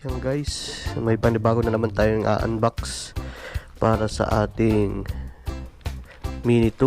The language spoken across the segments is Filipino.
Yan guys, may panibago na naman tayong unbox para sa ating Mini 2.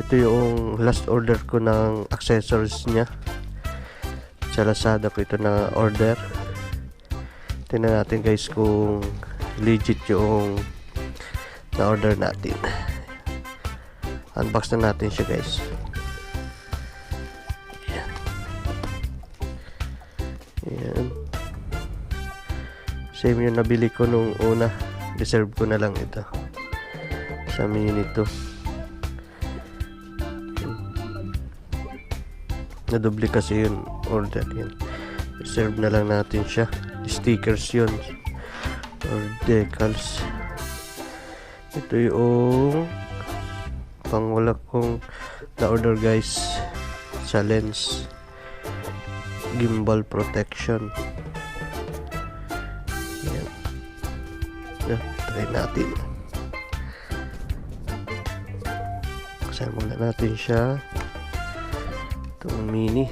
Ito yung last order ko ng accessories niya. Sa LAZADA ko ito na order. Tingnan natin guys kung legit yung na order natin. Unbox na natin siya guys. Ayan. Same yung nabili ko nung una. Reserve ko na lang ito sa Mini 2. Nadoble kasi yun order yun. Reserve na lang natin siya. Stickers yun or decals. Ito yung pangwala kong na order guys sa lens gimbal protection. Yan. Try natin. Kasama muna natin siya. Itong Mini.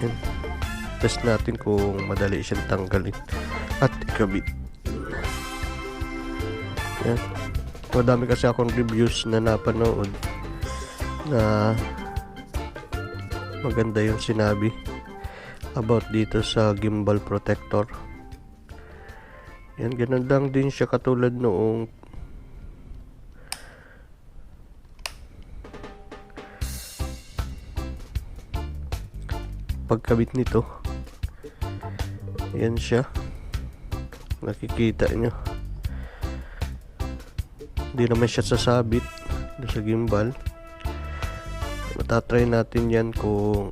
Yan. Test natin kung madali siyang tanggalin at ikabit. Yan. Madami kasi akong reviews na napanood na maganda yung sinabi about dito sa gimbal protector. Yan, ganun lang din siya katulad noong pagkabit nito. Yan siya, nakikita nyo, hindi naman siya sasabit sa gimbal. Matatry natin yan kung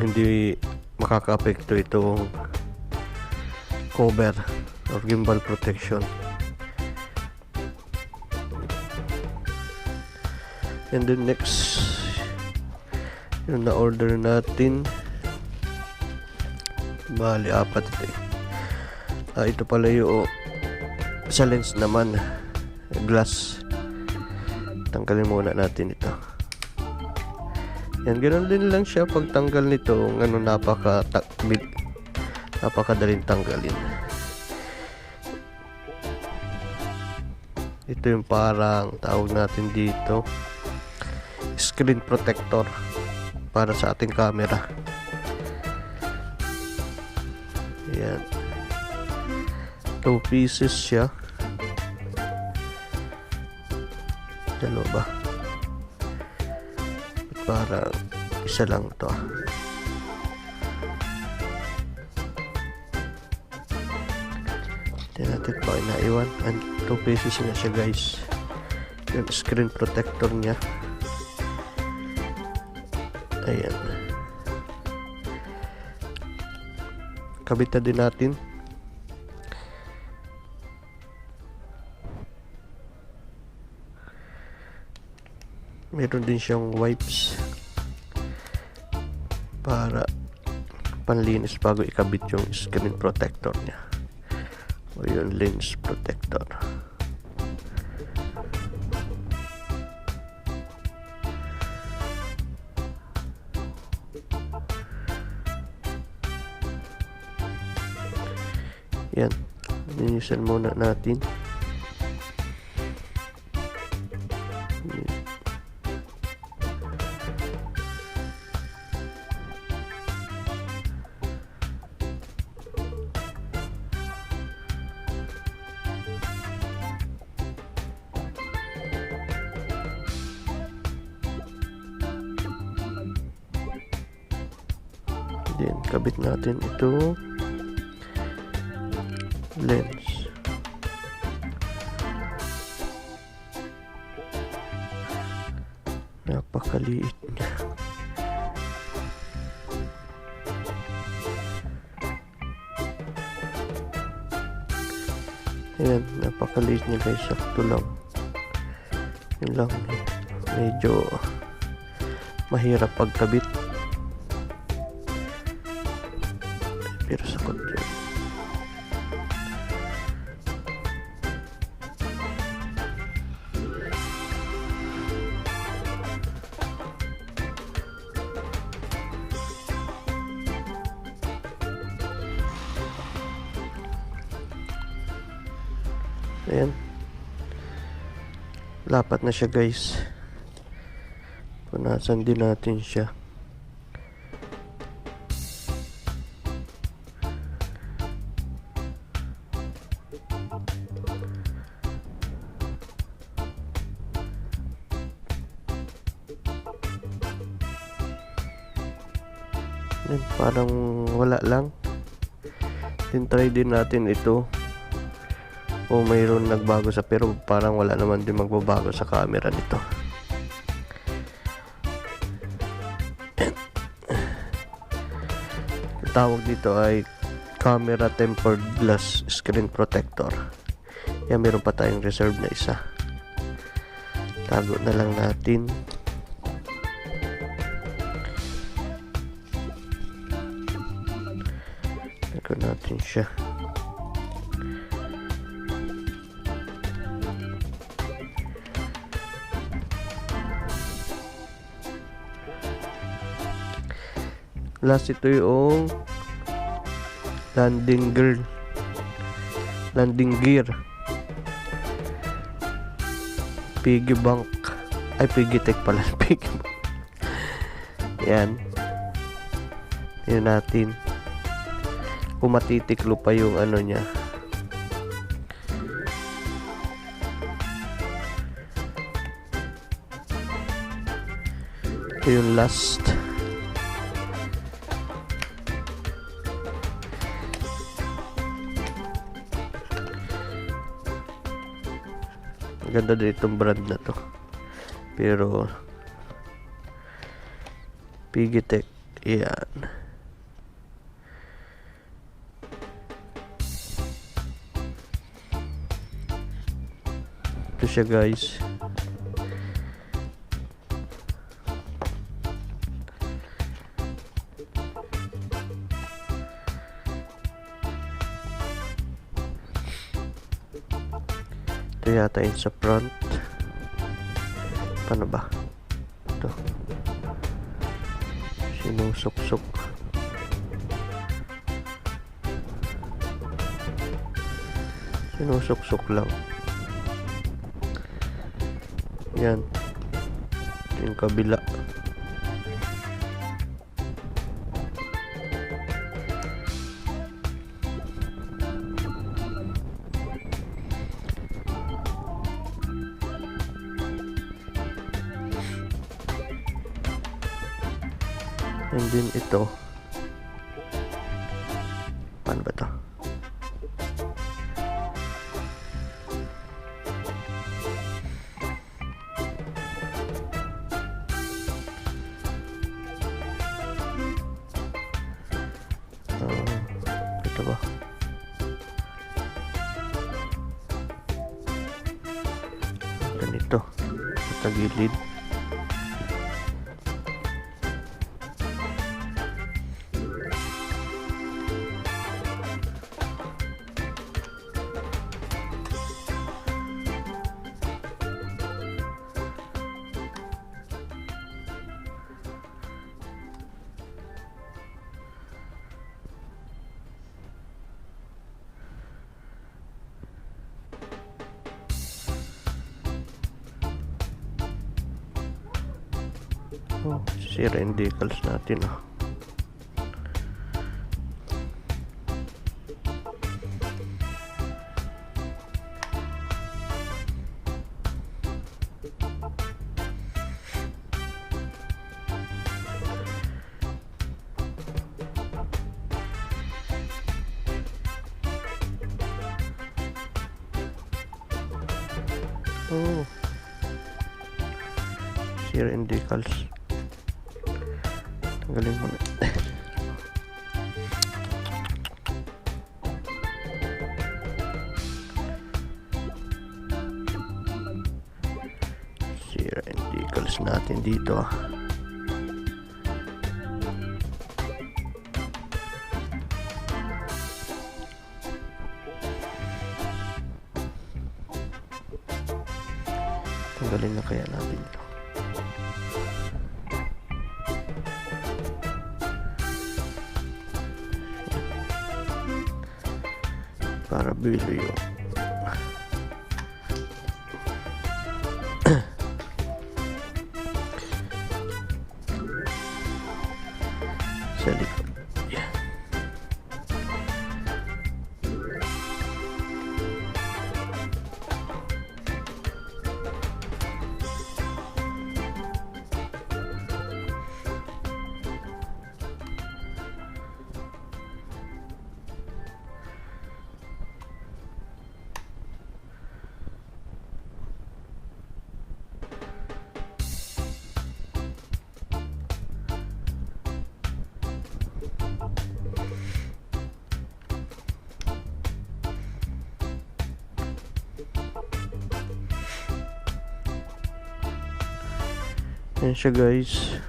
hindi makaka-apekto itong cover or gimbal protection. And then next, yung na-order natin, bali apat ito eh. Ito pala yung sa lens naman, glass. Tanggalin muna natin ito. Yan, ganoon din lang siya pagtanggal nito. Napakadaling tanggalin. Ito yung parang tawag natin dito screen protector para sa ating camera. Yan, 2 pieces siya. Dalawa ba? Para isa lang to. Hindi natin pa inaiwan. And 2 pieces na siya guys. Yung screen protector niya. Ayan. Kabit na din natin. Meron din siyang wipes para panlinis bago ikabit yung screen protector niya o yung lens protector. Yan, linisan muna natin. Then kabit natin ito lens. Napakaliit niya. Ayan, napakaliit niya guys. Sakto lang. Yun lang. Medyo mahirap pagkabit. Pero sakot yun. Ayan. Lapat na siya guys. Punasan din natin siya. Ayan, parang wala lang. Then try din natin ito. O mayroon nagbago sa, pero parang wala naman din magbabago sa camera nito. Ang tawag dito ay camera tempered glass screen protector. Yan, meron pa tayong reserve na isa. Tago na lang natin. Tago natin siya. Last, ito yung landing gear piggy bank, ay piggy tech pala. Piggy bank. Yan, yun natin kung matitiklo pa yung ano nya. Ito yung last. Ganda din itong brand na to, pero Piggy Tech. Yan. Ito siya guys. Ito yata yung sa front. Paano ba? Ito. Sinusok-sok. Sinusok-sok lang. Yan. Ito yung kabila. And then ito, paano ba ito? Ito ba? Ganito, sa gilid. Oh, sira yung decals natin ah. Oh, sira yung decals. Tanggalin mo na. Sira yung decals natin dito ah. Tanggalin na kaya natin ito. Para bilo yung Yan siya guys.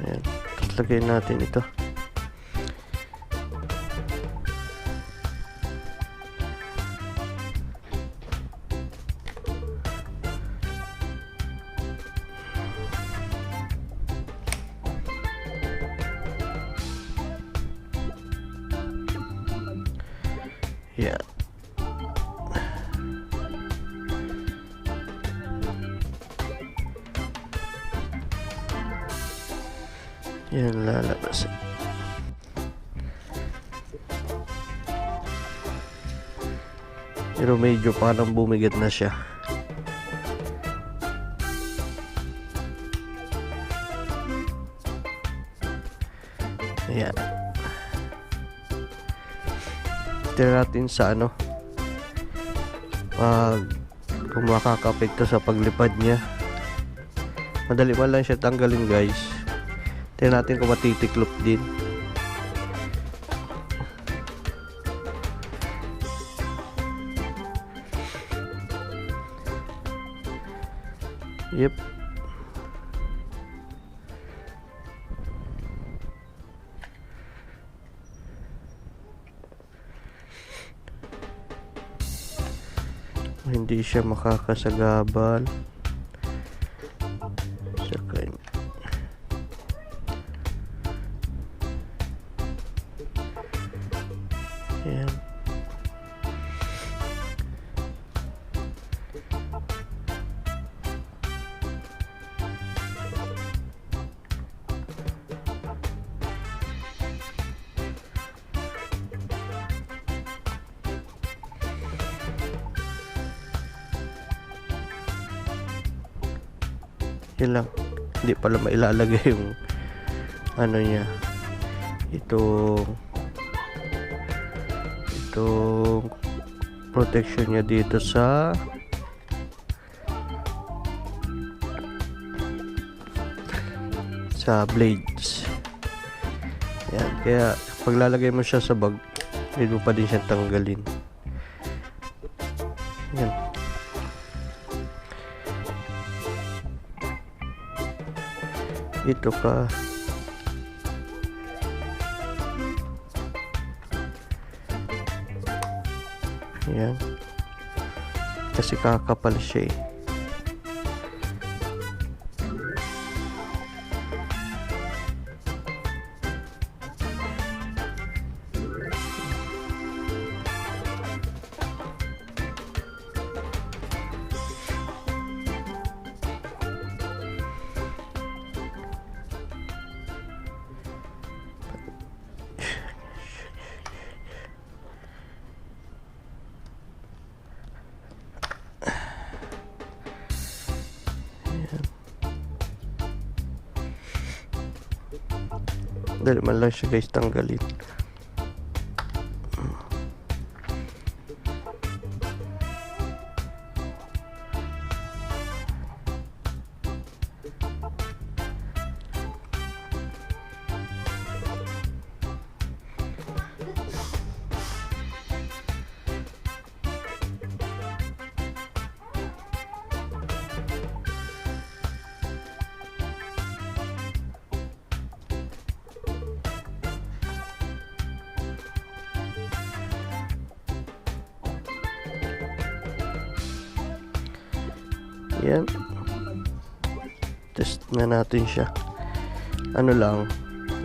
Ayan. Tapos lagyan natin ito. Yan. Yan lalabas. Pero medyo parang bumigat na siya. Ayan. Tira natin sa ano, kung makakapekto sa paglipad niya. Madali man lang siya tanggalin guys. Tira natin kung matitiklop din. Yep. Hindi siya makakasagabal. Saka ayan. Yun lang. Hindi pala mailalagay yung ano niya, itong protection niya dito sa blades. Yan. Kaya paglalagay mo siya sa bag, hindi mo pa din siya tanggalin. Yan. Ito ka. Ayan. Kasi kakapal siya eh. Dali man lang siya guys tanggalin. Yan. Test na natin siya. Ano lang,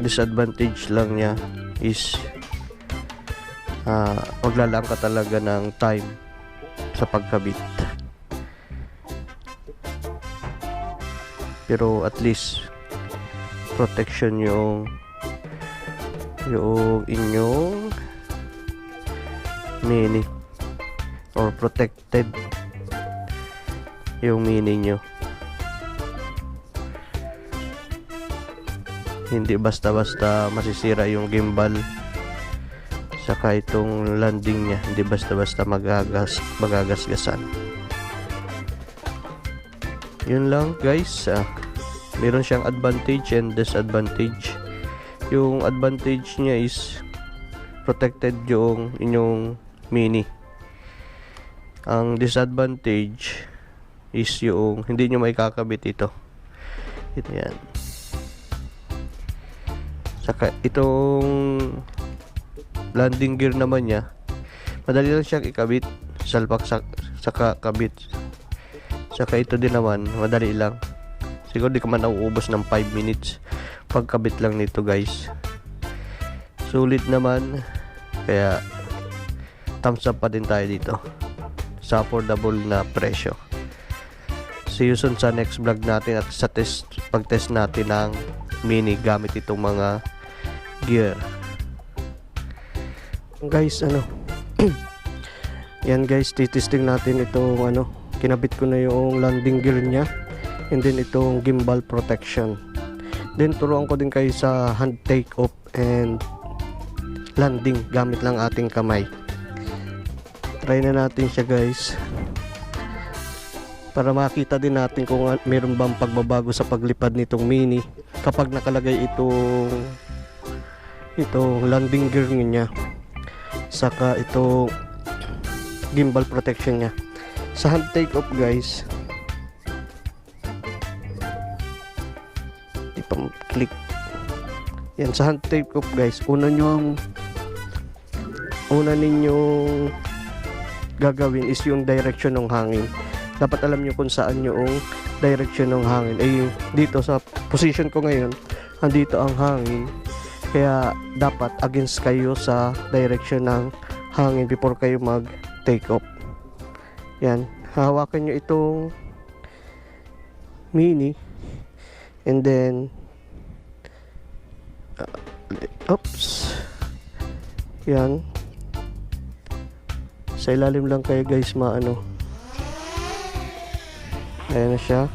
disadvantage lang niya is maglalaan ka talaga ng time sa pagkabit. Pero at least protection yung inyong mini, or protected yung mini nyo. Hindi basta-basta masisira yung gimbal, saka itong landing niya hindi basta-basta magagasgasan. Yun lang guys. Meron siyang advantage and disadvantage. Yung advantage niya is protected yung inyong Mini. Ang disadvantage is yung hindi nyo may kakabit ito. Ito yan. Saka itong landing gear naman niya, madali lang siyang ikabit, salpak saka kabit. Saka ito din naman, madali lang. Siguro di ka man nauubos ng 5 minutes pagkabit lang nito, guys. Sulit naman, kaya thumbs up pa din tayo dito sa affordable na presyo. See you soon sa next vlog natin at sa pag-test natin ng Mini gamit itong mga gear. Guys, yan guys, titesting natin itong kinabit ko na yung landing gear nya, and then itong gimbal protection. Then turuan ko din kayo sa hand take off and landing gamit lang ating kamay. Try na natin siya, guys, para makita din natin kung meron bang pagbabago sa paglipad nitong Mini kapag nakalagay itong landing gear niya, saka itong gimbal protection niya. Sa hand take off, guys, click yan. Sa hand take off, guys, una ninyong gagawin is yung direction ng hangin. Dapat alam nyo kung saan yung direction ng hangin. Dito sa position ko ngayon, andito ang hangin, kaya dapat against kayo sa direction ng hangin before kayo mag take off. Yan, hawakan nyo itong Mini, and then oops, yan, sa ilalim lang kayo, guys, ayan na siya.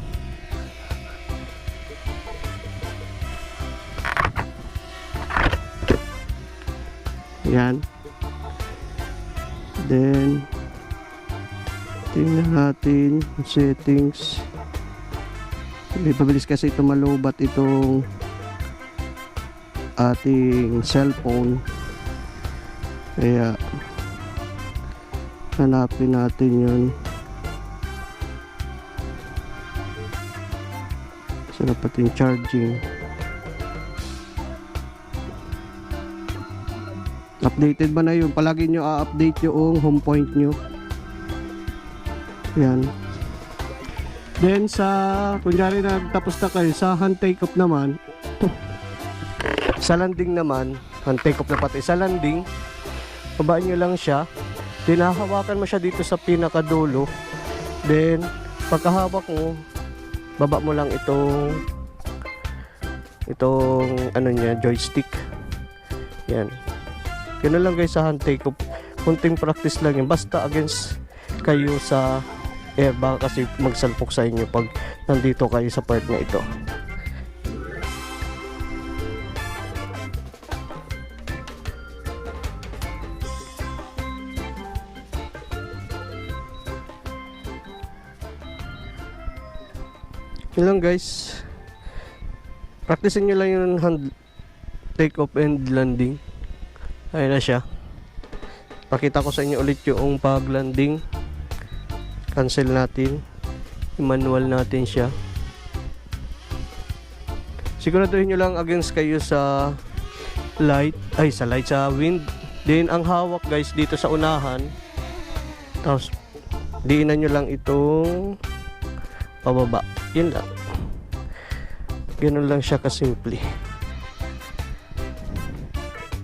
Yan. Then tingnan natin yung settings. Pabilis kasi ito malubat itong ating cellphone, kaya hanapin natin yun. Sarap pati yung charging. Updated ba na yun? Palagi nyo update yung home point nyo. Yan. Then kunyari na tapos na kayo sa hand take off naman, sa landing naman, hand take off na pati sa landing, babaan nyo lang siya, hawakan mo siya dito sa pinakadulo. Then pagkahawak mo, baba mo lang itong joystick. Yan. Ganun lang, guys, sa hand take off. Kunting practice lang yun, basta against kayo sa air, baka kasi magsalpok sa inyo pag nandito kayo sa part na ito. Yun lang, guys, practicein nyo lang yung hand take off and landing. Ayun na siya. Pakita ko sa inyo ulit yung pag landing. Cancel natin, i-manual natin siya. Siguraduhin nyo lang against kayo sa sa wind. Then ang hawak, guys, dito sa unahan, tapos diinan nyo lang itong pababa. Yun lang. Ganun lang siya kasimple.